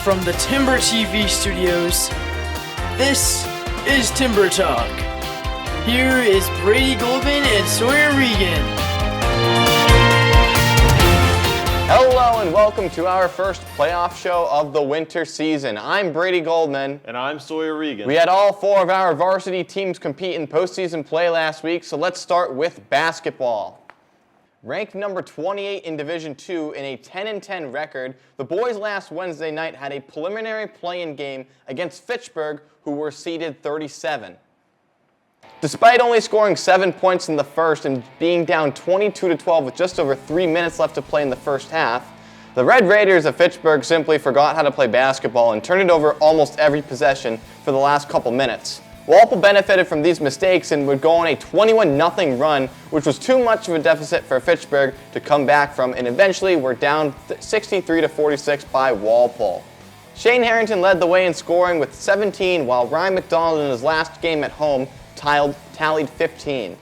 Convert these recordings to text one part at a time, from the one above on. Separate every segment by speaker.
Speaker 1: from the Timber TV studios, this is Timber Talk. Here is Brady Goldman and Sawyer Regan.
Speaker 2: Hello and welcome to our first playoff show of the winter season. I'm Brady Goldman.
Speaker 3: And I'm Sawyer Regan.
Speaker 2: We had all four of our varsity teams compete in postseason play last week, so let's start with basketball. Ranked number 28 in Division II in a 10-10 record, the boys last Wednesday night had a preliminary play-in game against Fitchburg, who were seeded 37. Despite only scoring 7 points in the first and being down 22-12 with just over 3 minutes left to play in the first half, the Red Raiders of Fitchburg simply forgot how to play basketball and turned it over almost every possession for the last couple minutes. Walpole benefited from these mistakes and would go on a 21-0 run, which was too much of a deficit for Fitchburg to come back from, and eventually were down 63-46 by Walpole. Shane Harrington led the way in scoring with 17, while Ryan McDonald in his last game at home tallied 15.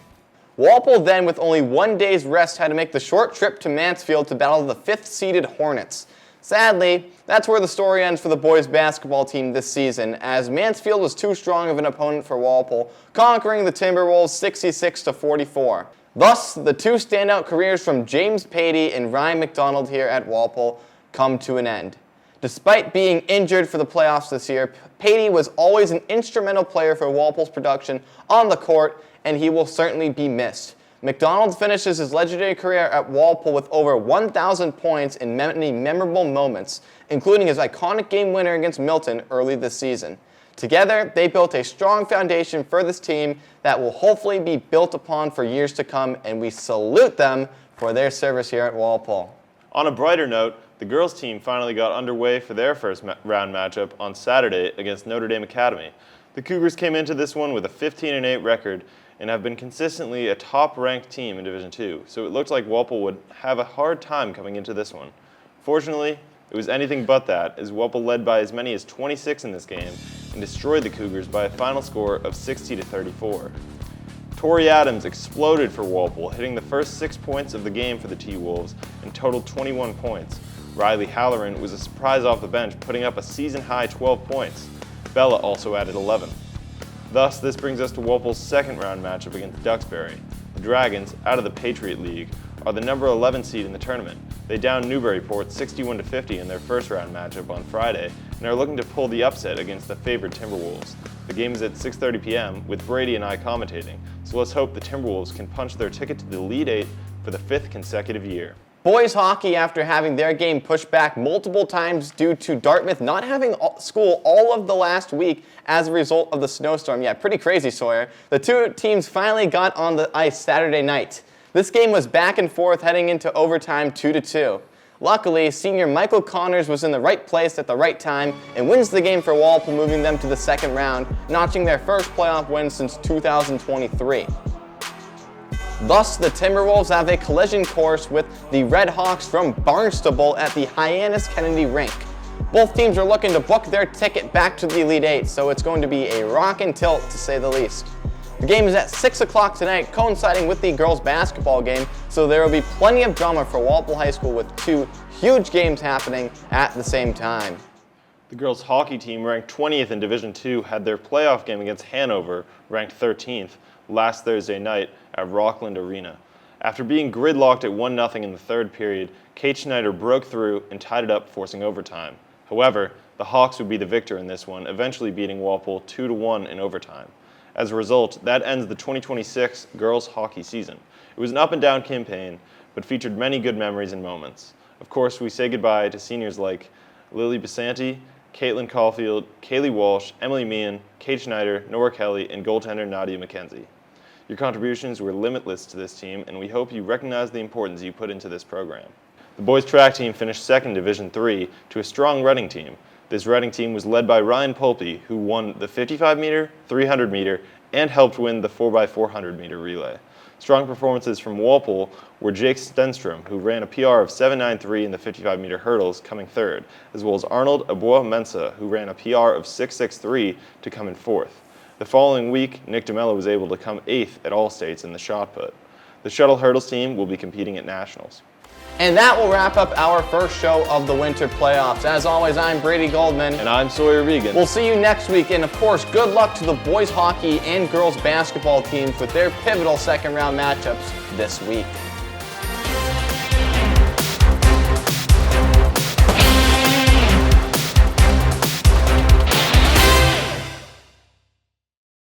Speaker 2: Walpole then, with only 1 day's rest, had to make the short trip to Mansfield to battle the 5th-seeded Hornets. Sadly, that's where the story ends for the boys basketball team this season, as Mansfield was too strong of an opponent for Walpole, conquering the Timberwolves 66-44. Thus, the two standout careers from James Patey and Ryan McDonald here at Walpole come to an end. Despite being injured for the playoffs this year, Patey was always an instrumental player for Walpole's production on the court, and he will certainly be missed. McDonald finishes his legendary career at Walpole with over 1,000 points in many memorable moments, including his iconic game winner against Milton early this season. Together, they built a strong foundation for this team that will hopefully be built upon for years to come, and we salute them for their service here at Walpole.
Speaker 3: On a brighter note, the girls' team finally got underway for their first round matchup on Saturday against Notre Dame Academy. The Cougars came into this one with a 15-8 record and have been consistently a top-ranked team in Division II, so it looked like Walpole would have a hard time coming into this one. Fortunately, it was anything but that, as Walpole led by as many as 26 in this game and destroyed the Cougars by a final score of 60-34. Tori Adams exploded for Walpole, hitting the first 6 points of the game for the T-Wolves and totaled 21 points. Riley Halloran was a surprise off the bench, putting up a season-high 12 points. Bella also added 11. Thus, this brings us to Walpole's second round matchup against Duxbury. The Dragons, out of the Patriot League, are the number 11 seed in the tournament. They downed Newburyport 61-50 in their first round matchup on Friday and are looking to pull the upset against the favored Timberwolves. The game is at 6:30 p.m. with Brady and I commentating, so let's hope the Timberwolves can punch their ticket to the Elite Eight for the 5th consecutive year.
Speaker 2: Boys hockey, after having their game pushed back multiple times due to Dartmouth not having school all of the last week as a result of the snowstorm. Yeah, pretty crazy, Sawyer. The two teams finally got on the ice Saturday night. This game was back and forth heading into overtime 2-2. Luckily, senior Michael Connors was in the right place at the right time and wins the game for Walpole, moving them to the second round, notching their first playoff win since 2023. Thus, the Timberwolves have a collision course with the Red Hawks from Barnstable at the Hyannis Kennedy Rink. Both teams are looking to book their ticket back to the Elite Eight, so it's going to be a rockin' tilt to say the least. The game is at 6 o'clock tonight, coinciding with the girls' basketball game, so there will be plenty of drama for Walpole High School with two huge games happening at the same time.
Speaker 3: The girls' hockey team, ranked 20th in Division II, had their playoff game against Hanover, ranked 13th, last Thursday night at Rockland Arena. After being gridlocked at 1-0 in the third period, Kate Schneider broke through and tied it up, forcing overtime. However, the Hawks would be the victor in this one, eventually beating Walpole 2-1 in overtime. As a result, that ends the 2026 girls' hockey season. It was an up-and-down campaign, but featured many good memories and moments. Of course, we say goodbye to seniors like Lily Basanti, Caitlin Caulfield, Kaylee Walsh, Emily Meehan, Kate Schneider, Nora Kelly, and goaltender Nadia McKenzie. Your contributions were limitless to this team, and we hope you recognize the importance you put into this program. The boys track team finished second in Division III to a strong Reading team. This Reading team was led by Ryan Polpe, who won the 55-meter, 300-meter, and helped win the 4x400-meter relay. Strong performances from Walpole were Jake Stenstrom, who ran a PR of 7.93 in the 55-meter hurdles, coming third, as well as Arnold Aboa-Mensah, who ran a PR of 6.63 to come in fourth. The following week, Nick DeMello was able to come 8th at All States in the shot put. The shuttle hurdles team will be competing at Nationals.
Speaker 2: And that will wrap up our first show of the winter playoffs. As always, I'm Brady Goldman.
Speaker 3: And I'm Sawyer Regan.
Speaker 2: We'll see you next week. And of course, good luck to the boys hockey and girls basketball teams with their pivotal second round matchups this week.